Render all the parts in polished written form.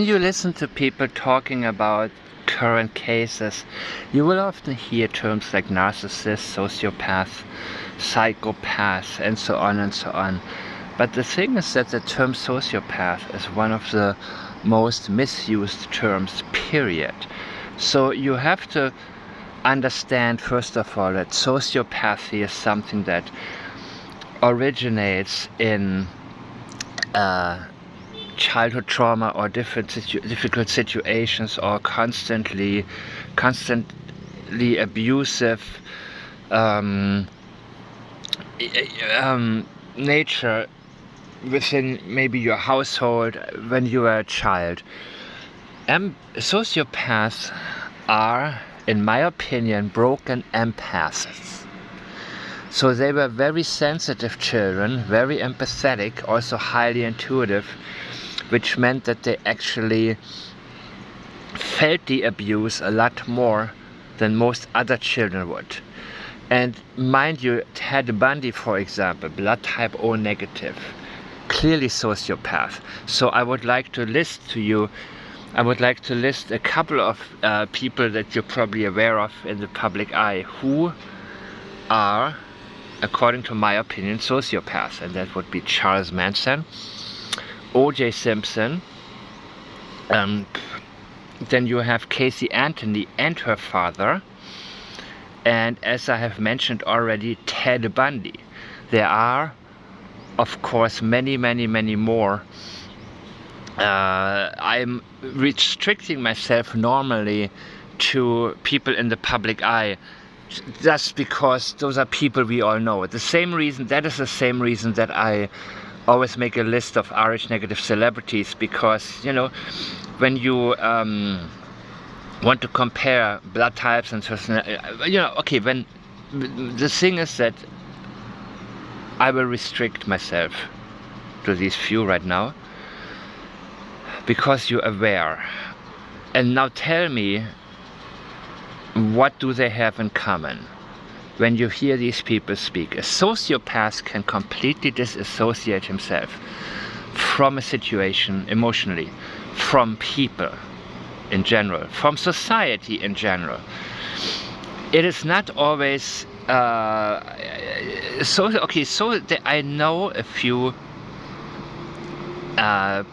When you listen to people talking about current cases, you will often hear terms like narcissist, sociopath, psychopath, and so on and so on. But the thing is that the term sociopath is one of the most misused terms, period. So you have to understand, first of all, that sociopathy is something that originates in childhood trauma or difficult situations, or constantly abusive nature within maybe your household when you were a child. Sociopaths are, in my opinion, broken empaths. So they were very sensitive children, very empathetic, also highly intuitive, which meant that they actually felt the abuse a lot more than most other children would. And mind you, Ted Bundy, for example, blood type O negative, clearly sociopath. So I would like to list a couple of people that you're probably aware of in the public eye who are, according to my opinion, sociopaths. And that would be Charles Manson, O.J. Simpson, then you have Casey Anthony and her father, and as I have mentioned already, Ted Bundy. There are, of course, many more. I'm restricting myself normally to people in the public eye, just because those are people we all know. That is the same reason that I always make a list of RH negative celebrities, because, you know, when you want to compare blood types and when the thing is that I will restrict myself to these few right now, because you're aware. And now tell me, what do they have in common? When you hear these people speak, a sociopath can completely disassociate himself from a situation emotionally, from people in general, from society in general. It is not always I know a few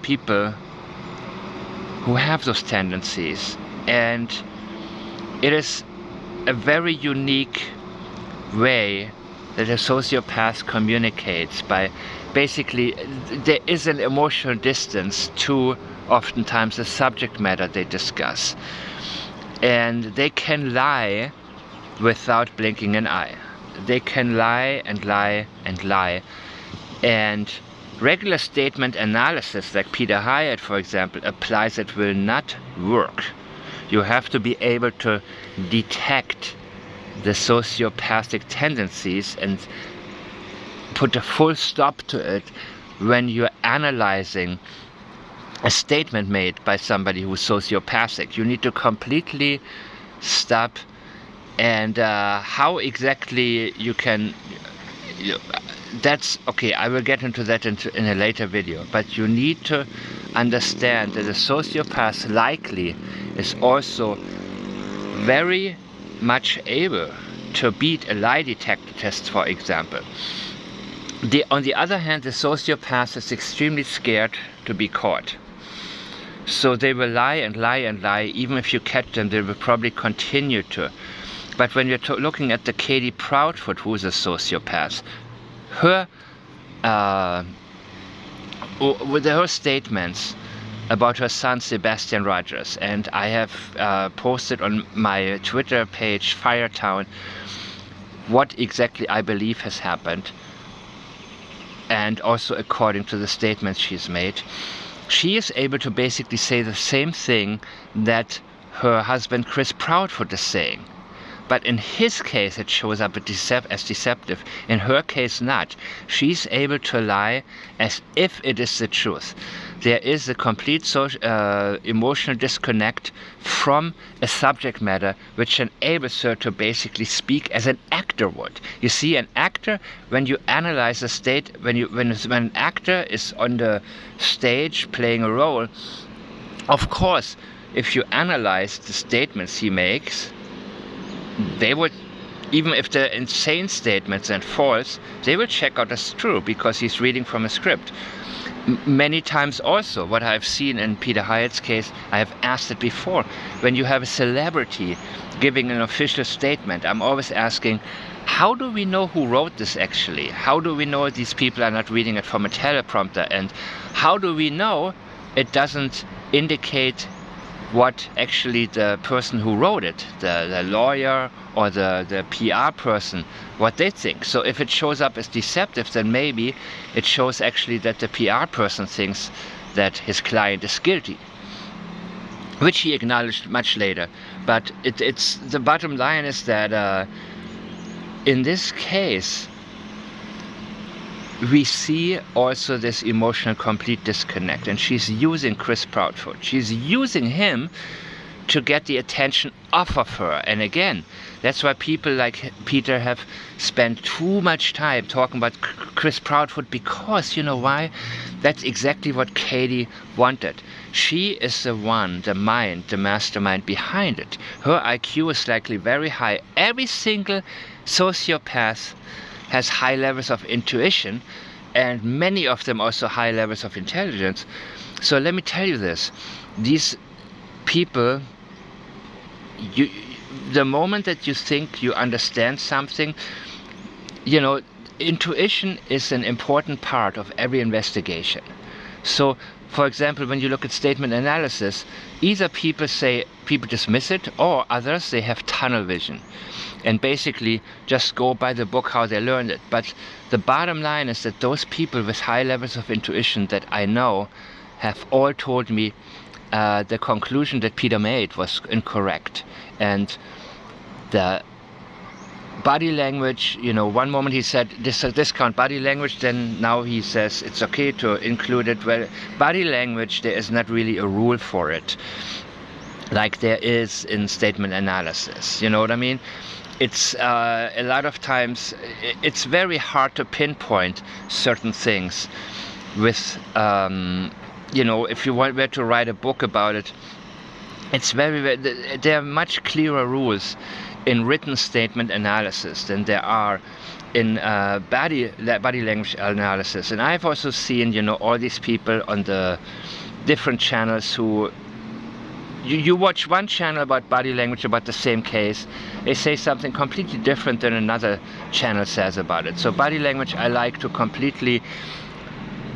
people who have those tendencies, and it is a very unique way that a sociopath communicates. By basically, there is an emotional distance to oftentimes the subject matter they discuss, and they can lie without blinking an eye. They can lie and lie and lie, and regular statement analysis, like Peter Hyatt, for example, applies. It will not work. You have to be able to detect the sociopathic tendencies and put a full stop to it when you're analyzing a statement made by somebody who's sociopathic. You need to completely stop. And how exactly you can, that's okay, I will get into that in a later video. But you need to understand that a sociopath likely is also very much able to beat a lie detector test, for example. On the other hand, the sociopath is extremely scared to be caught. So they will lie and lie and lie. Even if you catch them, they will probably continue to. But when you're looking at the Katie Proudfoot, who's a sociopath, with her statements about her son Sebastian Rogers, and I have posted on my Twitter page Firetown what exactly I believe has happened, and also according to the statements she's made, she is able to basically say the same thing that her husband Chris Proudfoot is saying. But in his case it shows up as deceptive. In her case not. She's able to lie as if it is the truth. There is a complete emotional disconnect from a subject matter, which enables her to basically speak as an actor would. You see, an actor, when you analyze a state, when an actor is on the stage playing a role, Of course, if you analyze the statements he makes, they would, even if they're insane statements and false, they will check out as true because he's reading from a script. Many times also, what I've seen in Peter Hyatt's case, I have asked it before, when you have a celebrity giving an official statement, I'm always asking, how do we know who wrote this actually? How do we know these people are not reading it from a teleprompter? And how do we know it doesn't indicate what actually the person who wrote it, the lawyer or the PR person, what they think? So if it shows up as deceptive, then maybe it shows actually that the PR person thinks that his client is guilty, which he acknowledged much later. But it's the bottom line is that in this case, we see also this emotional complete disconnect, and she's using Chris Proudfoot. She's using him to get the attention off of her. And again, that's why people like Peter have spent too much time talking about Chris Proudfoot, because you know why? That's exactly what Katie wanted. She is the one, the mind, the mastermind behind it. Her IQ is likely very high. Every single sociopath has high levels of intuition, and many of them also high levels of intelligence. So let me tell you this, these people, the moment that you think you understand something, you know, intuition is an important part of every investigation. So for example, when you look at statement analysis, either people dismiss it, or others, they have tunnel vision and basically just go by the book how they learned it. But the bottom line is that those people with high levels of intuition that I know have all told me the conclusion that Peter made was incorrect. And the body language, you know, one moment he said discount body language, then now he says it's okay to include it. Well, body language, there is not really a rule for it like there is in statement analysis, you know what I mean? It's a lot of times it's very hard to pinpoint certain things with you know, if you were to write a book about it, it's there are much clearer rules in written statement analysis than there are in body language analysis. And I've also seen, you know, all these people on the different channels who you watch one channel about body language about the same case, they say something completely different than another channel says about it. So body language I like to completely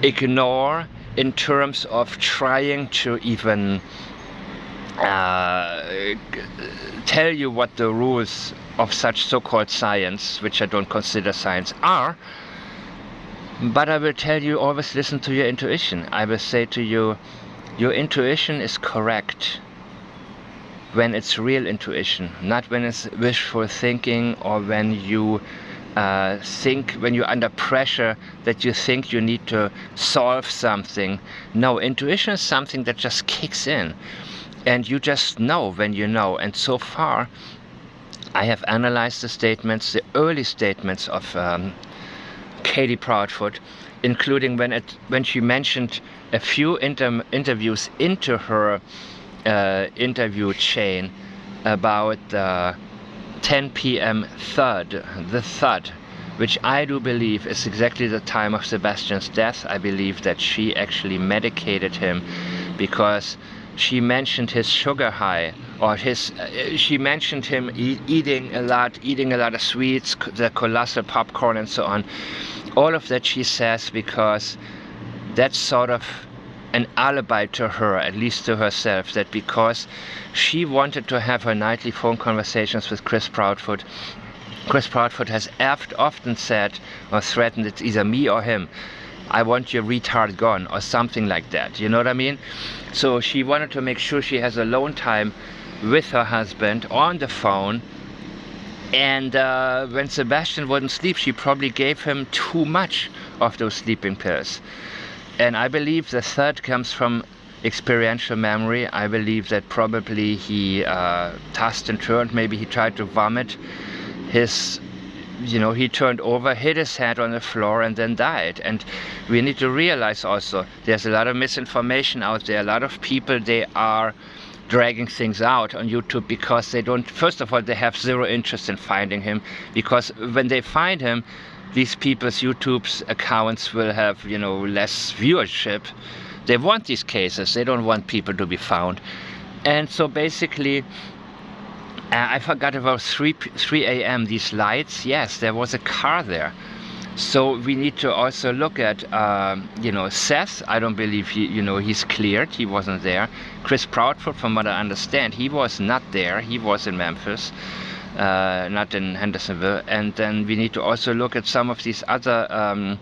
ignore in terms of trying to even tell you what the rules of such so-called science, which I don't consider science, are. But I will tell you, always listen to your intuition. I will say to you, your intuition is correct when it's real intuition, not when it's wishful thinking, or when you think, when you're under pressure that you think you need to solve something. No, intuition is something that just kicks in, and you just know when you know. And so far, I have analyzed the statements, the early statements of Katie Proudfoot, including when she mentioned a few interviews into her interview chain about 10 p.m. the thud, which I do believe is exactly the time of Sebastian's death. I believe that she actually medicated him because she mentioned his sugar high, or she mentioned him eating a lot of sweets, the colossal popcorn and so on. All of that she says because that's sort of an alibi to her, at least to herself, that because she wanted to have her nightly phone conversations with Chris Proudfoot, Chris Proudfoot has often said or threatened, it's either me or him, I want your retard gone, or something like that, you know what I mean? So she wanted to make sure she has alone time with her husband on the phone. And when Sebastian wouldn't sleep, she probably gave him too much of those sleeping pills. And I believe the third comes from experiential memory. I believe that probably he tossed and turned, maybe he tried to vomit his you know, he turned over, hit his head on the floor, and then died. And we need to realize also there's a lot of misinformation out there. A lot of people, they are dragging things out on YouTube because they don't, first of all, they have zero interest in finding him, because when they find him, these people's YouTube's accounts will have, you know, less viewership. They want these cases, they don't want people to be found. And so basically, I forgot about 3 a.m. these lights. Yes, there was a car there. So we need to also look at, you know, Seth. I don't believe he's cleared. He wasn't there. Chris Proudfoot, from what I understand, he was not there. He was in Memphis, not in Hendersonville. And then we need to also look at some of these other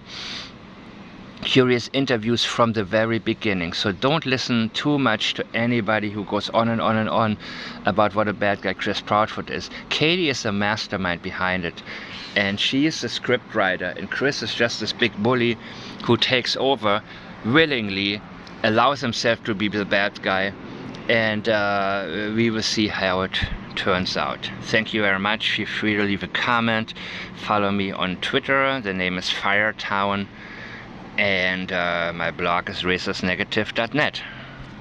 curious interviews from the very beginning. So don't listen too much to anybody who goes on and on and on about what a bad guy Chris Proudfoot is. Katie is the mastermind behind it, and she is the script writer, and Chris is just this big bully who takes over willingly, allows himself to be the bad guy, and we will see how it turns out. Thank you very much. Feel free to leave a comment. Follow me on Twitter. The name is Firetown. And my blog is racisnegative.net.